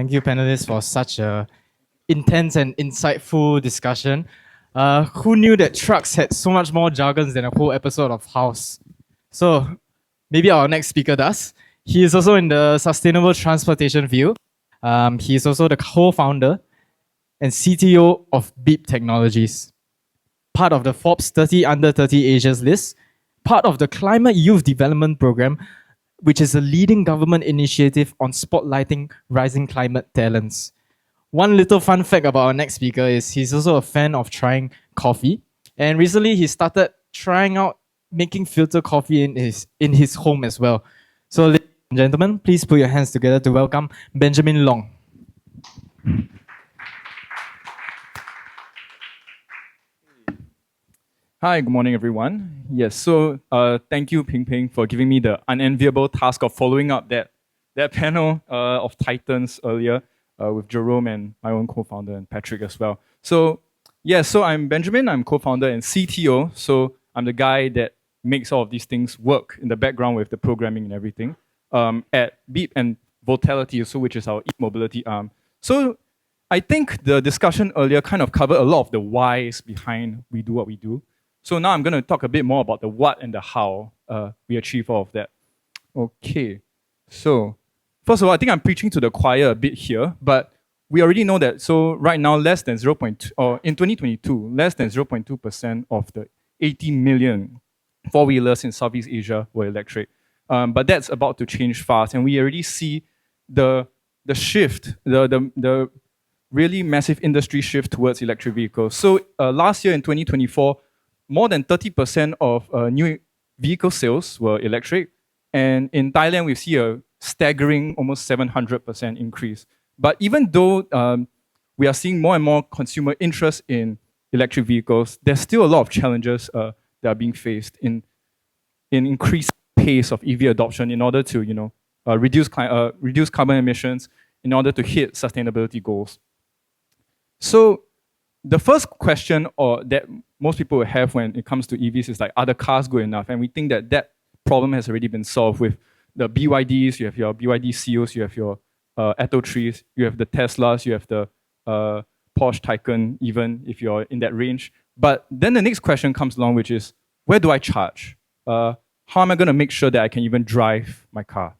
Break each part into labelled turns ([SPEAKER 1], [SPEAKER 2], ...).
[SPEAKER 1] Thank you, panelists, for such a intense and insightful discussion. Who knew that trucks had so much more jargons than a whole episode of House? So maybe our next speaker does. He is also in the sustainable transportation field. He is also the co-founder and CTO of Beep Technologies, part of the Forbes 30 Under 30 Asia's list, part of the Climate Youth Development Program, which is a leading government initiative on spotlighting rising climate talents. One little fun fact about our next speaker is he's also a fan of trying coffee. And recently he started trying out making filter coffee in his home as well. So ladies and gentlemen, please put your hands together to welcome Benjamin Long.
[SPEAKER 2] Hi, good morning, everyone. Yes, so thank you, Ping Ping, for giving me the unenviable task of following up that panel of titans earlier with Jerome and my own co-founder and Patrick as well. So yeah, so I'm Benjamin. I'm co-founder and CTO. So I'm the guy that makes all of these things work in the background with the programming and everything at Beep and Voltality, so which is our eMobility arm. So I think the discussion earlier kind of covered a lot of the whys behind we do what we do. So now I'm going to talk a bit more about the what and the how we achieve all of that. Okay, so first of all, I think I'm preaching to the choir a bit here, but we already know that. So right now, less than 0.2, or in 2022, less than 0.2% of the 80 million four-wheelers in Southeast Asia were electric. But that's about to change fast, and we already see the shift, the really massive industry shift towards electric vehicles. So last year in 2024, more than 30% of new vehicle sales were electric. And in Thailand, we see a staggering almost 700% increase. But even though we are seeing more and more consumer interest in electric vehicles, there's still a lot of challenges that are being faced in increased pace of EV adoption in order to reduce carbon emissions, in order to hit sustainability goals. So the first question that most people will have when it comes to EVs is like, are the cars good enough? And we think that problem has already been solved with the BYDs, you have your BYD Seos, you have your Atto 3s, you have the Teslas, you have the Porsche Taycan, even if you're in that range. But then the next question comes along, which is, where do I charge? How am I going to make sure that I can even drive my car?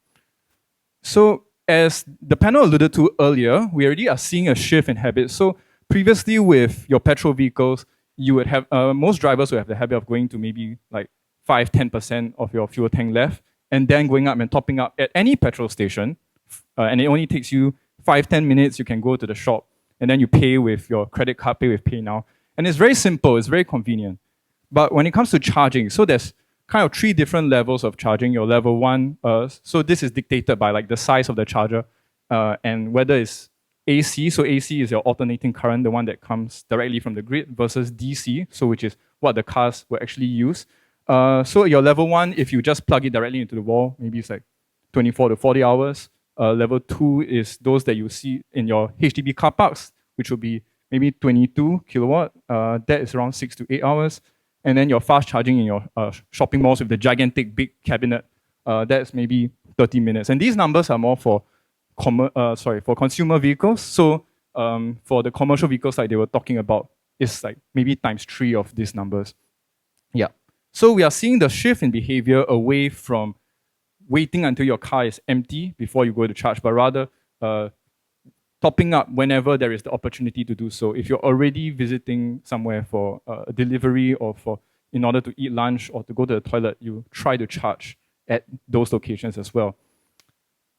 [SPEAKER 2] So as the panel alluded to earlier, we already are seeing a shift in habits. So previously with your petrol vehicles, you would have, most drivers would have the habit of going to maybe like 5-10% of your fuel tank left, and then going up and topping up at any petrol station. And it only takes you 5-10 minutes. You can go to the shop, and then you pay with your credit card, pay with Pay Now. And it's very simple, it's very convenient. But when it comes to charging, so there's kind of 3 different levels of charging. Your level 1, so this is dictated by like the size of the charger and whether it's AC, so AC is your alternating current, the one that comes directly from the grid, versus DC, so which is what the cars will actually use. So your level 1, if you just plug it directly into the wall, maybe it's like 24 to 40 hours. Level 2 is those that you see in your HDB car parks, which will be maybe 22 kilowatt. That is around 6 to 8 hours. And then your fast charging in your shopping malls with the gigantic big cabinet, that's maybe 30 minutes. And these numbers are more for consumer vehicles. So for the commercial vehicles like they were talking about, it's like maybe times 3 of these numbers. Yeah. So we are seeing the shift in behavior away from waiting until your car is empty before you go to charge, but rather topping up whenever there is the opportunity to do so. If you're already visiting somewhere for a delivery or in order to eat lunch or to go to the toilet, you try to charge at those locations as well.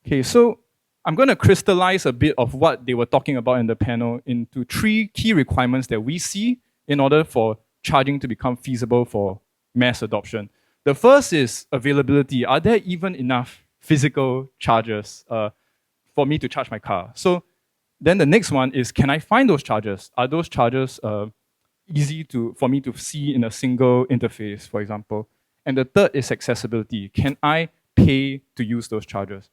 [SPEAKER 2] Okay, so I'm going to crystallize a bit of what they were talking about in the panel into 3 key requirements that we see in order for charging to become feasible for mass adoption. The first is availability. Are there even enough physical chargers for me to charge my car? So then the next one is, can I find those chargers? Are those chargers easy for me to see in a single interface, for example? And the third is accessibility. Can I pay to use those chargers?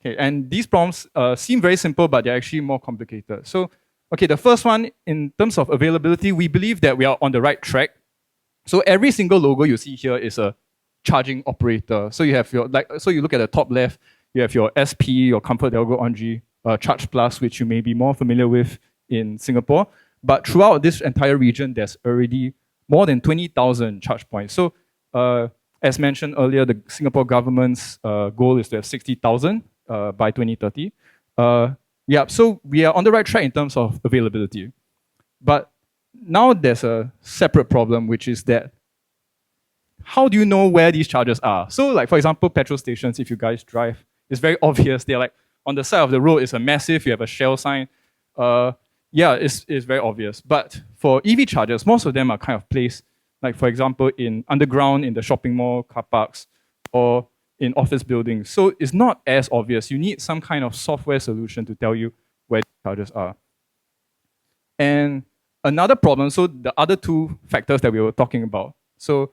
[SPEAKER 2] Okay, and these problems seem very simple, but they're actually more complicated. So, okay, the first one, in terms of availability, we believe that we are on the right track. So every single logo you see here is a charging operator. So you have so you look at the top left, you have your SP, your Comfort Delgro Ongi, Charge Plus, which you may be more familiar with in Singapore. But throughout this entire region, there's already more than 20,000 charge points. So as mentioned earlier, the Singapore government's goal is to have 60,000 by 2030. Yeah, so we are on the right track in terms of availability. But now there's a separate problem, which is that how do you know where these chargers are? So like, for example, petrol stations, if you guys drive, it's very obvious. They're like on the side of the road, it's a massive, you have a Shell sign. Yeah, it's very obvious. But for EV chargers, most of them are kind of placed, like for example, in underground, in the shopping mall, car parks, or in office buildings. So it's not as obvious. You need some kind of software solution to tell you where the chargers are. And another problem, so the other two factors that we were talking about, so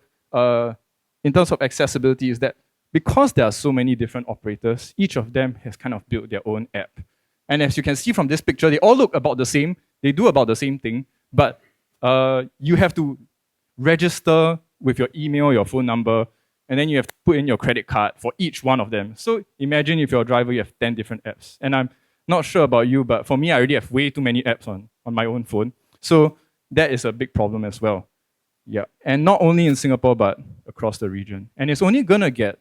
[SPEAKER 2] in terms of accessibility, is that because there are so many different operators, each of them has kind of built their own app. And as you can see from this picture, they all look about the same, they do about the same thing, but you have to register with your email, your phone number, and then you have to put in your credit card for each one of them. So imagine if you're a driver, you have 10 different apps. And I'm not sure about you, but for me, I already have way too many apps on my own phone. So that is a big problem as well. Yeah, and not only in Singapore, but across the region. And it's only gonna get,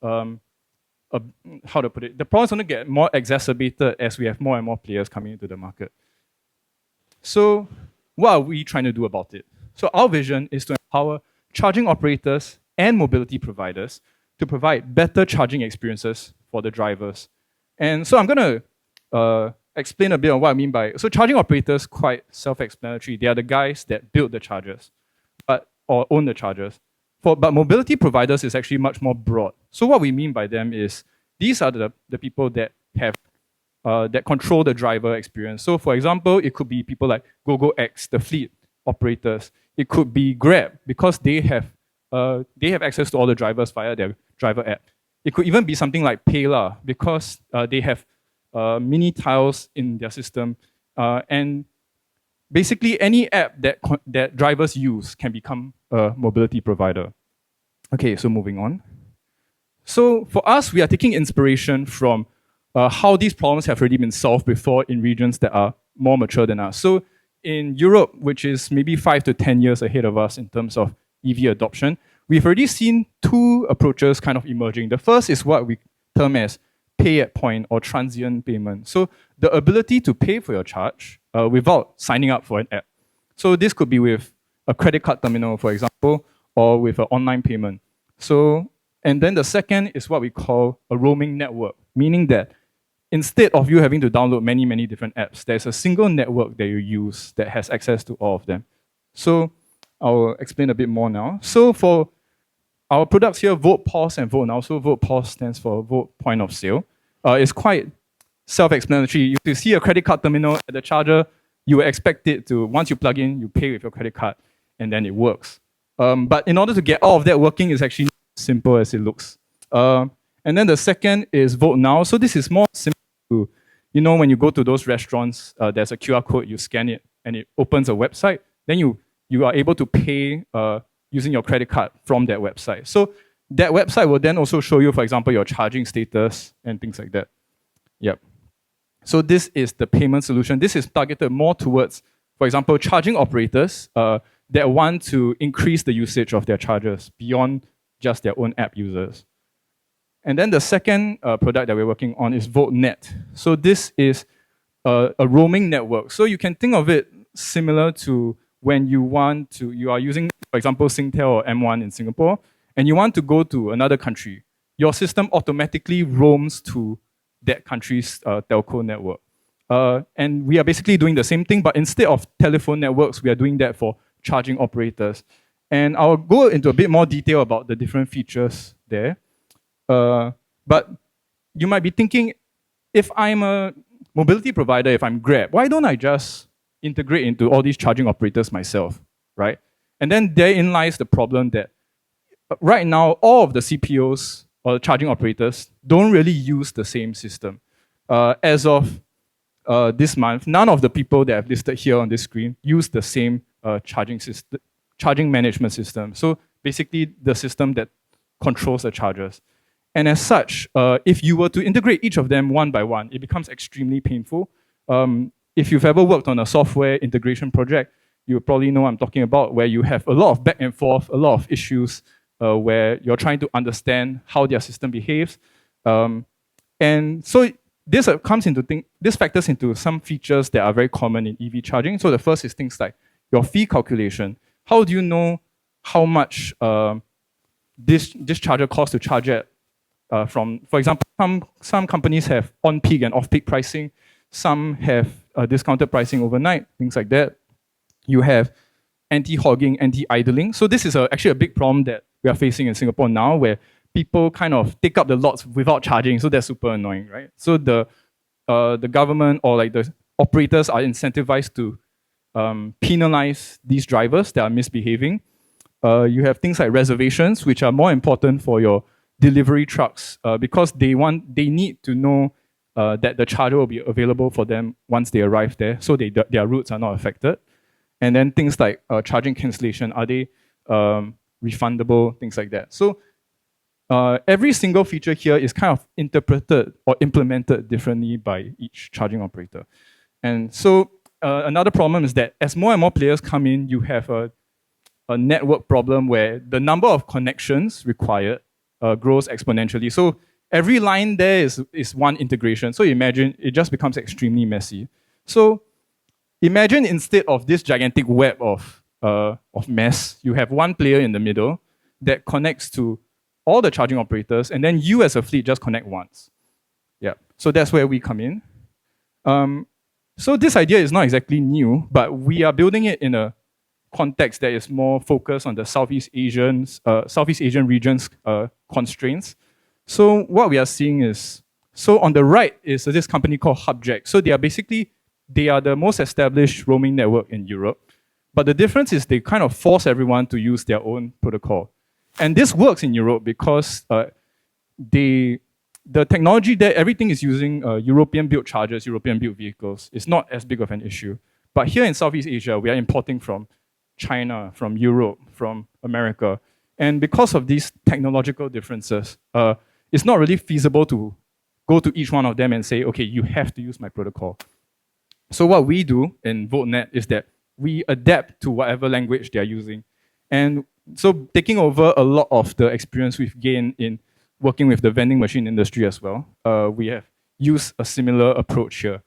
[SPEAKER 2] how to put it, the problem's gonna get more exacerbated as we have more and more players coming into the market. So what are we trying to do about it? So our vision is to empower charging operators and mobility providers to provide better charging experiences for the drivers. And so I'm gonna explain a bit on what I mean by, so charging operators, quite self-explanatory. They are the guys that build the chargers, or own the chargers. But mobility providers is actually much more broad. So what we mean by them is, these are the people that have, that control the driver experience. So for example, it could be people like GoGoX, the fleet operators. It could be Grab, because they have access to all the drivers via their driver app. It could even be something like Payla, because they have mini tiles in their system, and basically any app that drivers use can become a mobility provider. Okay, so moving on. So for us, we are taking inspiration from how these problems have already been solved before in regions that are more mature than us. So in Europe, which is maybe 5 to 10 years ahead of us in terms of EV adoption, we've already seen two approaches kind of emerging. The first is what we term as pay at point or transient payment. So the ability to pay for your charge without signing up for an app. So this could be with a credit card terminal, for example, or with an online payment. So, and then the second is what we call a roaming network, meaning that instead of you having to download many, many different apps, there's a single network that you use that has access to all of them. So I'll explain a bit more now. So for our products here, Volt POS and Volt Now. So Volt POS stands for Volt Point of Sale. It's quite self-explanatory. You see a credit card terminal at the charger, you would expect it to, once you plug in, you pay with your credit card, and then it works. But in order to get all of that working, it's actually not as simple as it looks. And then the second is Volt Now. So this is more simple to, you know, when you go to those restaurants, there's a QR code, you scan it, and it opens a website. Then you are able to pay using your credit card from that website. So that website will then also show you, for example, your charging status and things like that. Yep. So this is the payment solution. This is targeted more towards, for example, charging operators that want to increase the usage of their chargers beyond just their own app users. And then the second product that we're working on is VoltNet. So this is a roaming network. So you can think of it similar to when you are using, for example, Singtel or M1 in Singapore, and you want to go to another country. Your system automatically roams to that country's telco network. And we are basically doing the same thing, but instead of telephone networks, we are doing that for charging operators. And I'll go into a bit more detail about the different features there. But you might be thinking, if I'm a mobility provider, if I'm Grab, why don't I just integrate into all these charging operators myself, right? And then therein lies the problem that right now, all of the CPOs or the charging operators don't really use the same system. As of this month, none of the people that I've listed here on this screen use the same charging management system. So basically the system that controls the chargers. And as such, if you were to integrate each of them one by one, it becomes extremely painful. If you've ever worked on a software integration project, you probably know what I'm talking about, where you have a lot of back and forth, a lot of issues, where you're trying to understand how their system behaves. And so this factors into some features that are very common in EV charging. So the first is things like your fee calculation. How do you know how much this charger costs to charge at? For example, some companies have on-peak and off-peak pricing. Some have discounted pricing overnight, things like that. You have anti-hogging, anti-idling. So this is actually a big problem that we are facing in Singapore now, where people kind of take up the lots without charging. So that's super annoying, right? So the government or like the operators are incentivized to penalize these drivers that are misbehaving. You have things like reservations, which are more important for your delivery trucks because they need to know that the charger will be available for them once they arrive there, so their routes are not affected. And then things like charging cancellation, are they refundable, things like that. So every single feature here is kind of interpreted or implemented differently by each charging operator. And so another problem is that as more and more players come in, you have a network problem where the number of connections required grows exponentially. So every line there is one integration. So imagine it just becomes extremely messy. So imagine instead of this gigantic web of mess, you have one player in the middle that connects to all the charging operators, and then you as a fleet just connect once. Yeah. So that's where we come in. So this idea is not exactly new, but we are building it in a context that is more focused on the Southeast Asian region's constraints. So what we are seeing is, so on the right is this company called Hubjack. So they are the most established roaming network in Europe. But the difference is they kind of force everyone to use their own protocol. And this works in Europe because the technology there, everything is using European-built chargers, European-built vehicles. It's not as big of an issue. But here in Southeast Asia, we are importing from China, from Europe, from America. And because of these technological differences, it's not really feasible to go to each one of them and say, okay, you have to use my protocol. So what we do in VoltNet is that we adapt to whatever language they're using. And so taking over a lot of the experience we've gained in working with the vending machine industry as well, we have used a similar approach here.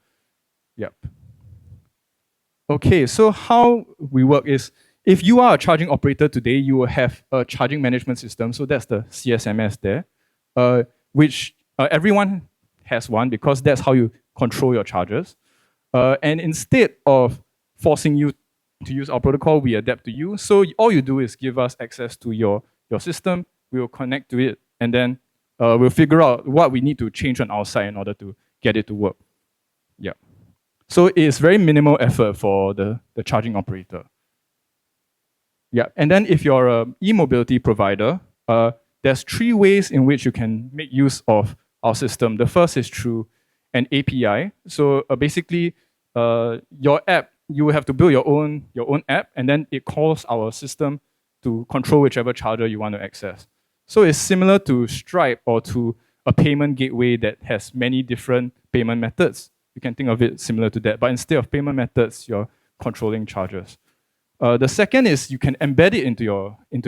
[SPEAKER 2] Yep. Okay, so how we work is, if you are a charging operator today, you will have a charging management system. So that's the CSMS there, which everyone has one because that's how you control your chargers. And instead of forcing you to use our protocol, we adapt to you. So all you do is give us access to your system, we will connect to it, and then we'll figure out what we need to change on our side in order to get it to work. Yeah. So it's very minimal effort for the charging operator. Yeah, and then if you're an eMobility provider, there's 3 ways in which you can make use of our system. The first is through an API. So basically, your app, you will have to build your own app, and then it calls our system to control whichever charger you want to access. So it's similar to Stripe or to a payment gateway that has many different payment methods. You can think of it similar to that, but instead of payment methods, you're controlling chargers. The second is you can embed it into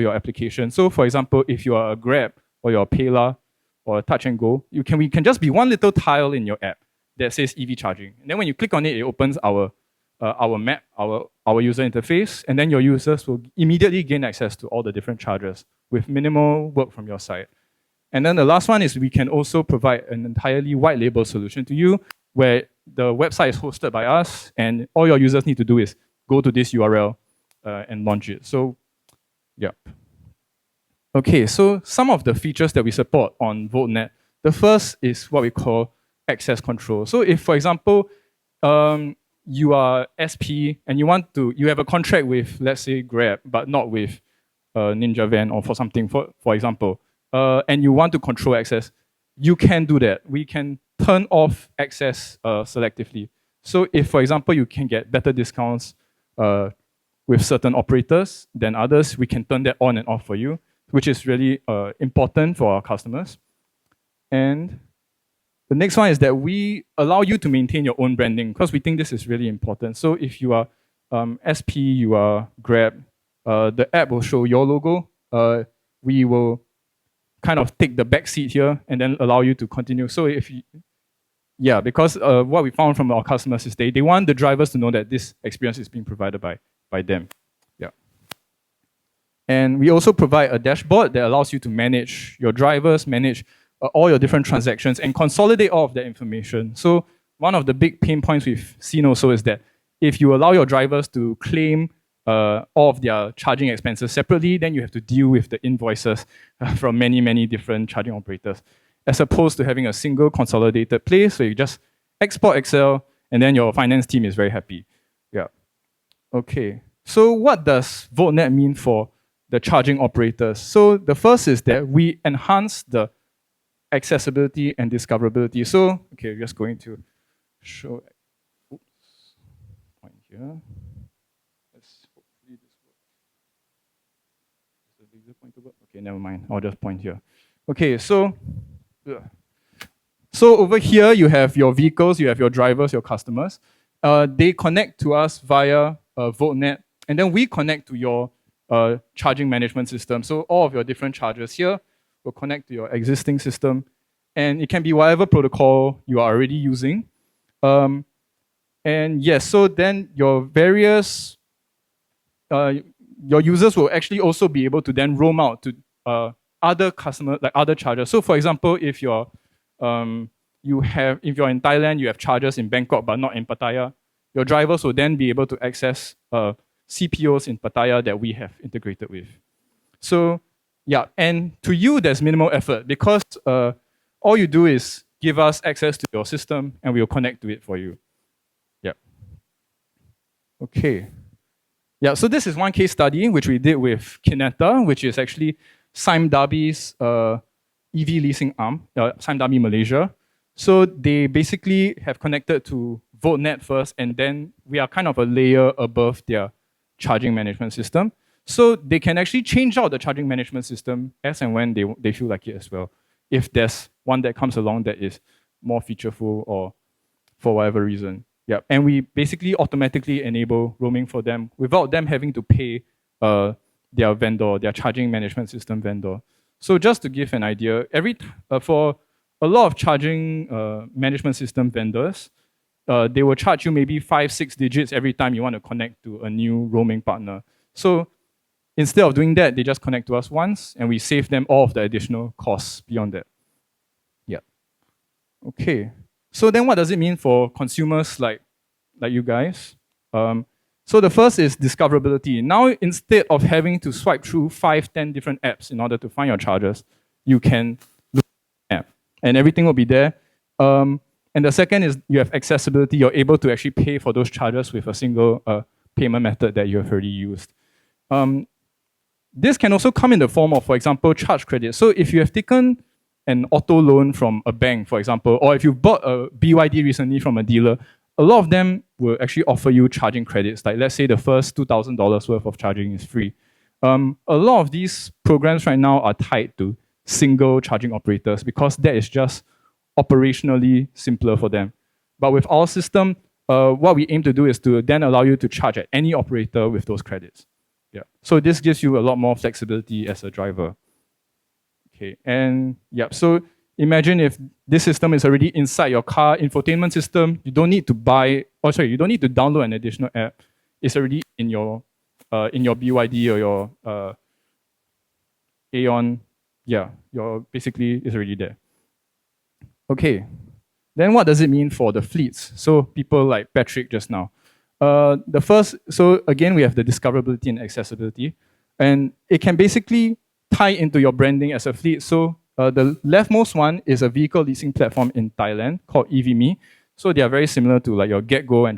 [SPEAKER 2] your application. So for example, if you are a Grab or you're a Payla or a Touch and Go, we can just be one little tile in your app that says EV charging. And then when you click on it, it opens our map, our user interface, and then your users will immediately gain access to all the different chargers with minimal work from your side. And then the last one is we can also provide an entirely white label solution to you where the website is hosted by us and all your users need to do is go to this URL and launch it. So, yeah. Okay, so some of the features that we support on VoltNet, the first is what we call access control. So if, for example, you are SP and you have a contract with, let's say, Grab, but not with Ninja Van or for something, for example, and you want to control access, you can do that. We can turn off access selectively. So if, for example, you can get better discounts with certain operators than others, we can turn that on and off for you, which is really important for our customers. And the next one is that we allow you to maintain your own branding because we think this is really important. So if you are SP, you are Grab, the app will show your logo. We will kind of take the back seat here and then allow you to continue. So if you, yeah, because what we found from our customers is they want the drivers to know that this experience is being provided by them. Yeah. And we also provide a dashboard that allows you to manage your drivers, manage all your different transactions, and consolidate all of that information. So one of the big pain points we've seen also is that if you allow your drivers to claim all of their charging expenses separately, then you have to deal with the invoices from many, many different charging operators, as opposed to having a single consolidated place where you just export Excel and then your finance team is very happy. Yeah. Okay. So what does VoltNet mean for the charging operators? So the first is that we enhance the accessibility and discoverability. So, okay, we're just going to show, oops, point here. Hopefully this works. Does the laser pointer work? Okay, never mind. I'll just point here. Okay, so over here you have your vehicles, you have your drivers, your customers. They connect to us via VoltNet, and then we connect to your charging management system. So all of your different chargers here will connect to your existing system, and it can be whatever protocol you are already using. And yes, so then your various your users will actually also be able to then roam out to other customers, like other chargers. So for example, if you're in Thailand, you have chargers in Bangkok but not in Pattaya, your drivers will then be able to access CPOs in Pattaya that we have integrated with. So yeah, and to you, there's minimal effort because all you do is give us access to your system and we'll connect to it for you. Yeah. Okay. Yeah, so this is one case study which we did with Kineta, which is actually Sime Darby's EV leasing arm, Sime Darby Malaysia. So they basically have connected to VoltNet first, and then we are kind of a layer above their charging management system. So they can actually change out the charging management system as and when they feel like it as well, if there's one that comes along that is more featureful or for whatever reason. Yeah, and we basically automatically enable roaming for them without them having to pay their vendor, their charging management system vendor. So just to give an idea, for a lot of charging management system vendors, they will charge you maybe 5-6 digits every time you want to connect to a new roaming partner. So instead of doing that, they just connect to us once and we save them all of the additional costs beyond that. Yeah. Okay. So then what does it mean for consumers like you guys? So the first is discoverability. Now, instead of having to swipe through 5-10 different apps in order to find your chargers, you can look at the app and everything will be there. And the second is you have accessibility. You're able to actually pay for those chargers with a single payment method that you have already used. This can also come in the form of, for example, charge credit. So if you have taken an auto loan from a bank, for example, or if you bought a BYD recently from a dealer, a lot of them will actually offer you charging credits. Like let's say the first $2,000 worth of charging is free. A lot of these programs right now are tied to single charging operators because that is just operationally simpler for them. But with our system, what we aim to do is to then allow you to charge at any operator with those credits. Yeah. So this gives you a lot more flexibility as a driver. Okay, and yeah, so imagine if this system is already inside your car infotainment system, you don't need to you don't need to download an additional app. It's already in your BYD or your Aeon. Yeah, basically it's already there. Okay, then what does it mean for the fleets? So people like Patrick just now. So again, we have the discoverability and accessibility, and it can basically tie into your branding as a fleet. So the leftmost one is a vehicle leasing platform in Thailand called EVMe. So they are very similar to like your GetGo and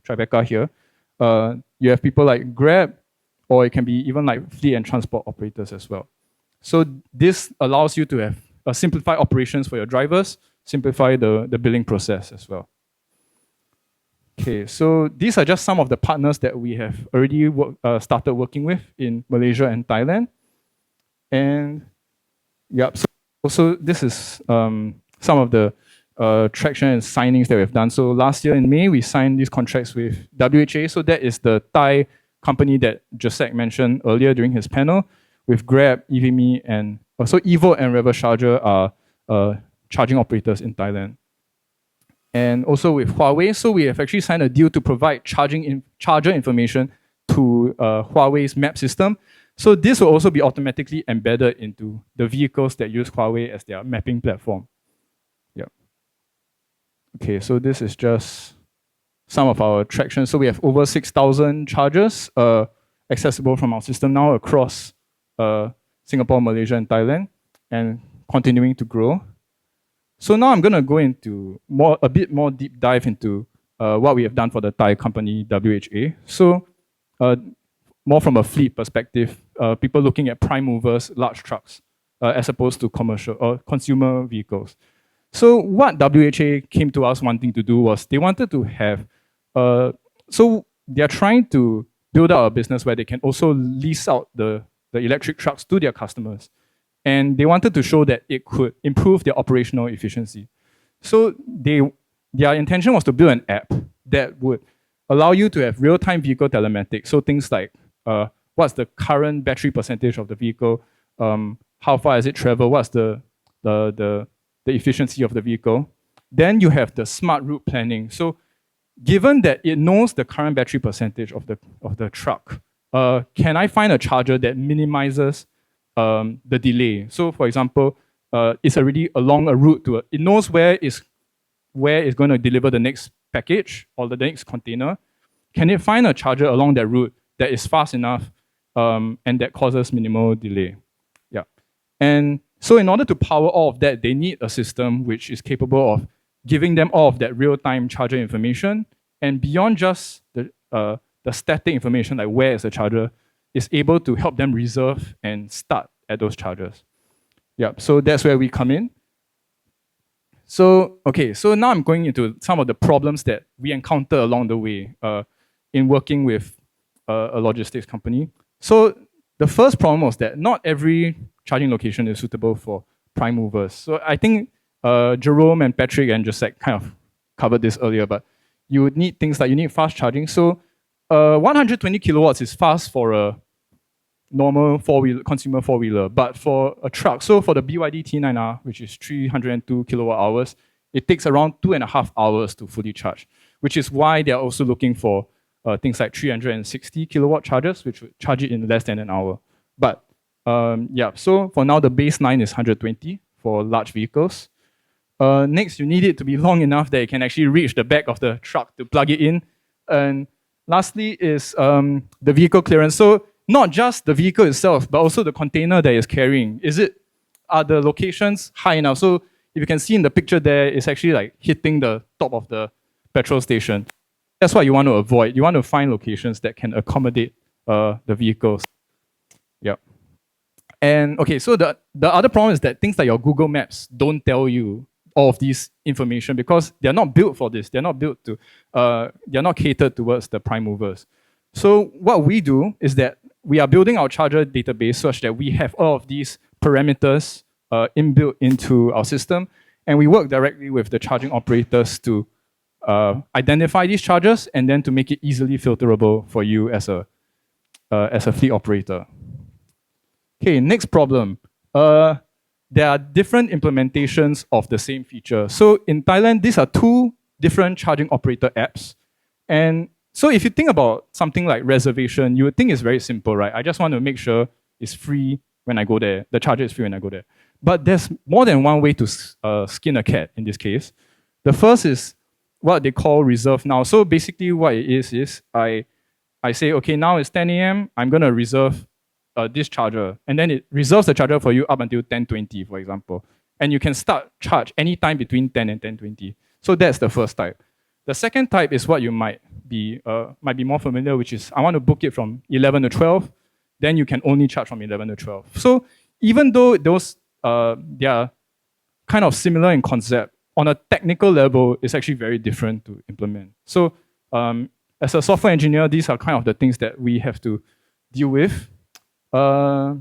[SPEAKER 2] Tribeca here. You have people like Grab, or it can be even like fleet and transport operators as well. So this allows you to have simplified operations for your drivers, simplify the billing process as well. Okay, so these are just some of the partners that we have already started working with in Malaysia and Thailand. And yeah, so Also, this is some of the traction and signings that we've done. So last year in May, we signed these contracts with WHA. So that is the Thai company that Jacek mentioned earlier during his panel. With Grab, EVMe, and also Evo and Reverse Charger are charging operators in Thailand. And also with Huawei, so we have actually signed a deal to provide charger information to Huawei's map system. So this will also be automatically embedded into the vehicles that use Huawei as their mapping platform. Yeah. Okay, so this is just some of our traction. So we have over 6,000 chargers accessible from our system now across Singapore, Malaysia, and Thailand, and continuing to grow. So now I'm going to go into a bit more deep dive into what we have done for the Thai company WHA. So more from a fleet perspective, people looking at prime movers, large trucks, as opposed to commercial or consumer vehicles. So what WHA came to us wanting to do was they wanted to have, so they're trying to build out a business where they can also lease out the electric trucks to their customers. And they wanted to show that it could improve their operational efficiency. So their intention was to build an app that would allow you to have real-time vehicle telematics. So things like what's the current battery percentage of the vehicle, how far has it traveled, what's the efficiency of the vehicle. Then you have the smart route planning. So given that it knows the current battery percentage of the truck, can I find a charger that minimizes the delay? So for example, it's already along a route it knows where it's going to deliver the next package or the next container. Can it find a charger along that route that is fast enough and that causes minimal delay? Yeah. And so in order to power all of that, they need a system which is capable of giving them all of that real-time charger information, and beyond just the static information like where is the charger, is able to help them reserve and start at those chargers. Yeah, so that's where we come in. So, okay, so now I'm going into some of the problems that we encounter along the way in working with a logistics company. So the first problem was that not every charging location is suitable for prime movers. So I think Jerome and Patrick and Jacek kind of covered this earlier, but you would need things like you need fast charging. So 120 kilowatts is fast for a normal consumer four-wheeler, but for a truck, so for the BYD T9R, which is 302 kilowatt hours, it takes around 2.5 hours to fully charge, which is why they're also looking for things like 360 kilowatt chargers, which would charge it in less than an hour. But yeah, so for now, the baseline is 120 for large vehicles. Next, you need it to be long enough that it can actually reach the back of the truck to plug it in. And lastly is the vehicle clearance. So not just the vehicle itself, but also the container that it's carrying. Are the locations high enough? So if you can see in the picture there, it's actually like hitting the top of the petrol station. That's what you want to avoid. You want to find locations that can accommodate the vehicles. Yep. And okay, so the other problem is that things like your Google Maps don't tell you all of this information because they're not built for this. They're not built to, they're not catered towards the prime movers. So what we do is that we are building our charger database such that we have all of these parameters inbuilt into our system, and we work directly with the charging operators to identify these chargers and then to make it easily filterable for you as a fleet operator. Okay, next problem. There are different implementations of the same feature. So in Thailand, these are two different charging operator apps. And so if you think about something like reservation, you would think it's very simple, right? I just want to make sure it's free when I go there. The charger is free when I go there. But there's more than one way to skin a cat in this case. The first is what they call reserve now. So basically what it is I say, okay, now it's 10 a.m. I'm going to reserve this charger. And then it reserves the charger for you up until 10:20, for example. And you can start charge anytime between 10 and 10:20. So that's the first type. The second type is what you might be more familiar, which is I want to book it from 11 to 12. Then you can only charge from 11 to 12. So even though those they are kind of similar in concept, on a technical level, it's actually very different to implement. So as a software engineer, these are kind of the things that we have to deal with.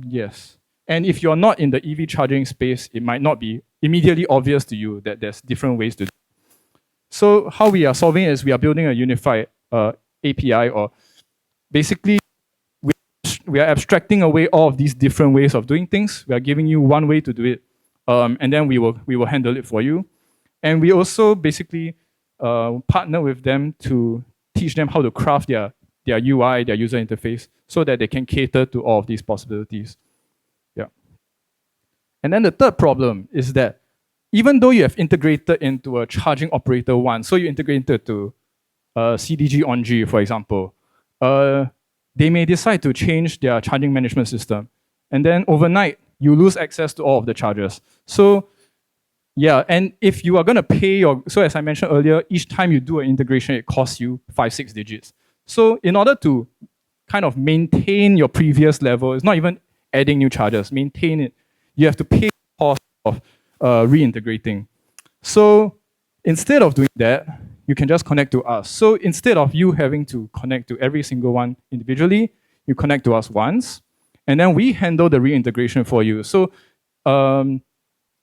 [SPEAKER 2] Yes. And if you're not in the EV charging space, it might not be immediately obvious to you that there's different ways to do it. So how we are solving it is we are building a unified API, or basically we are abstracting away all of these different ways of doing things. We are giving you one way to do it, and then we will handle it for you. And we also basically partner with them to teach them how to craft their UI, their user interface, so that they can cater to all of these possibilities. Yeah. And then the third problem is that even though you have integrated into a charging operator once, so you integrated to CDG on G, for example, they may decide to change their charging management system. And then overnight, you lose access to all of the chargers. So yeah, and if you are going to pay so as I mentioned earlier, each time you do an integration, it costs you 5-6 digits. So in order to kind of maintain your previous level, it's not even adding new chargers, maintain it, you have to pay the cost of reintegrating. So instead of doing that, you can just connect to us. So instead of you having to connect to every single one individually, you connect to us once, and then we handle the reintegration for you. So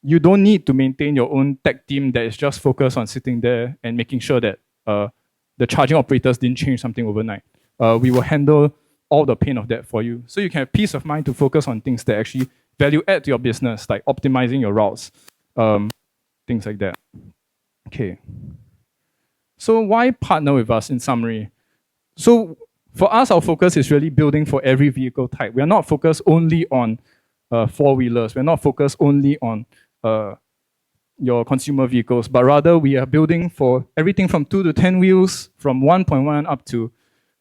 [SPEAKER 2] you don't need to maintain your own tech team that is just focused on sitting there and making sure that the charging operators didn't change something overnight. We will handle all the pain of that for you. So you can have peace of mind to focus on things that actually value add to your business, like optimizing your routes, things like that. Okay. So why partner with us in summary? So for us, our focus is really building for every vehicle type. We are not focused only on four-wheelers. We're not focused only on your consumer vehicles, but rather we are building for everything from 2 to 10 wheels, from 1.1 up to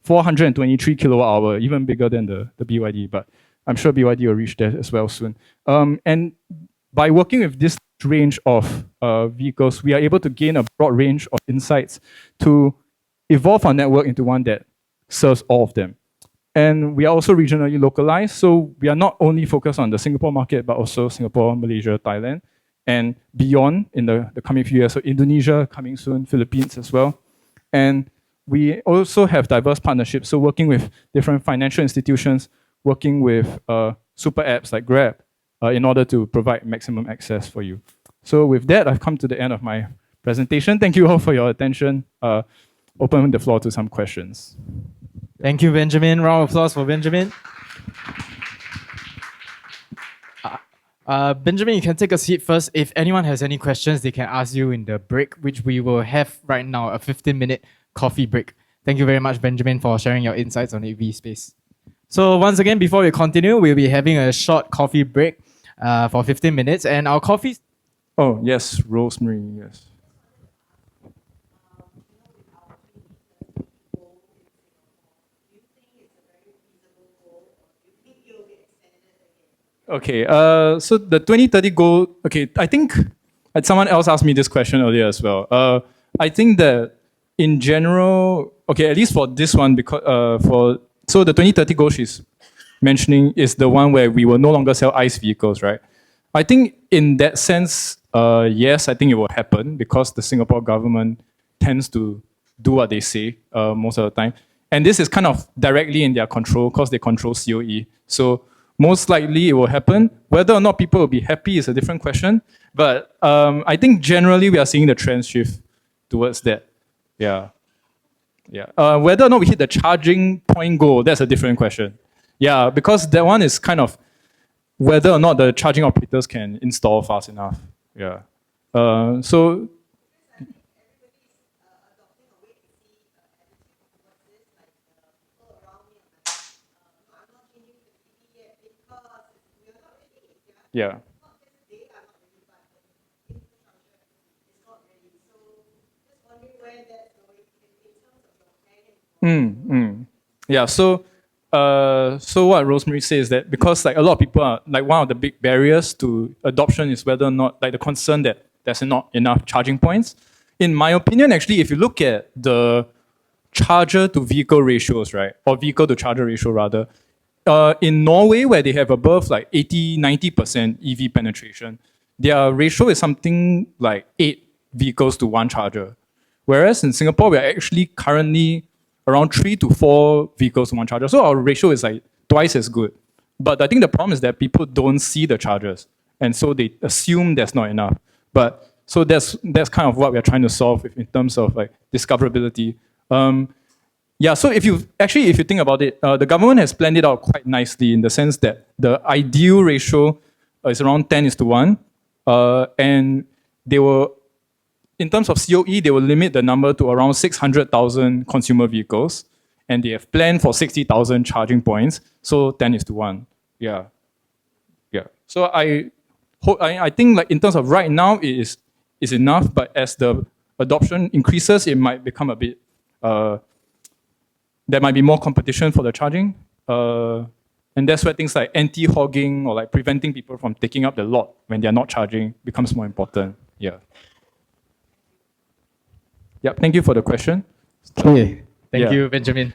[SPEAKER 2] 423 kilowatt hour, even bigger than the BYD, but I'm sure BYD will reach that as well soon. And by working with this range of vehicles, we are able to gain a broad range of insights to evolve our network into one that serves all of them. And we are also regionally localized, so we are not only focused on the Singapore market, but also Singapore, Malaysia, Thailand, and beyond in the coming few years. So Indonesia coming soon, Philippines as well. And we also have diverse partnerships, so working with different financial institutions, working with super apps like Grab in order to provide maximum access for you. So with that, I've come to the end of my presentation. Thank you all for your attention. Open the floor to some questions.
[SPEAKER 1] Thank you, Benjamin. Round of applause for Benjamin. Benjamin, you can take a seat first. If anyone has any questions, they can ask you in the break, which we will have right now, a 15-minute coffee break. Thank you very much, Benjamin, for sharing your insights on AV space. So once again, before we continue, we'll be having a short coffee break for 15 minutes. And our coffee...
[SPEAKER 2] Oh, yes, Rosemary, yes. Okay, so the 2030 goal, okay, I think someone else asked me this question earlier as well. I think that in general, okay, at least for this one, because so the 2030 goal she's mentioning is the one where we will no longer sell ICE vehicles, right? I think in that sense, yes, I think it will happen because the Singapore government tends to do what they say most of the time. And this is kind of directly in their control because they control COE. So most likely it will happen. Whether or not people will be happy is a different question. But I think generally we are seeing the trend shift towards that. Yeah. Yeah. Whether or not we hit the charging point goal, that's a different question. Yeah, because that one is kind of whether or not the charging operators can install fast enough. Yeah. So yeah. Yeah, so what Rosemary says is that because like a lot of people are like one of the big barriers to adoption is whether or not like the concern that there's not enough charging points. In my opinion, actually, if you look at the charger to vehicle ratios, right, or vehicle to charger ratio rather, in Norway where they have above like 80-90% EV penetration, their ratio is something like 8 vehicles to 1 charger. Whereas in Singapore, we're actually currently around 3 to 4 vehicles to 1 charger. So our ratio is like twice as good. But I think the problem is that people don't see the chargers, and so they assume there's not enough. But so that's kind of what we're trying to solve in terms of like discoverability. Yeah, so if you think about it, the government has planned it out quite nicely in the sense that the ideal ratio is around 10:1, and they will, in terms of COE, they will limit the number to around 600,000 consumer vehicles, and they have planned for 60,000 charging points, so 10:1. Yeah. So I think like in terms of right now, it is enough, but as the adoption increases, it might become a bit, there might be more competition for the charging. And that's where things like anti-hogging or like preventing people from taking up the lot when they're not charging becomes more important. Yeah. Thank you for the question.
[SPEAKER 1] Okay. Thank
[SPEAKER 2] Yeah.
[SPEAKER 1] you, Benjamin.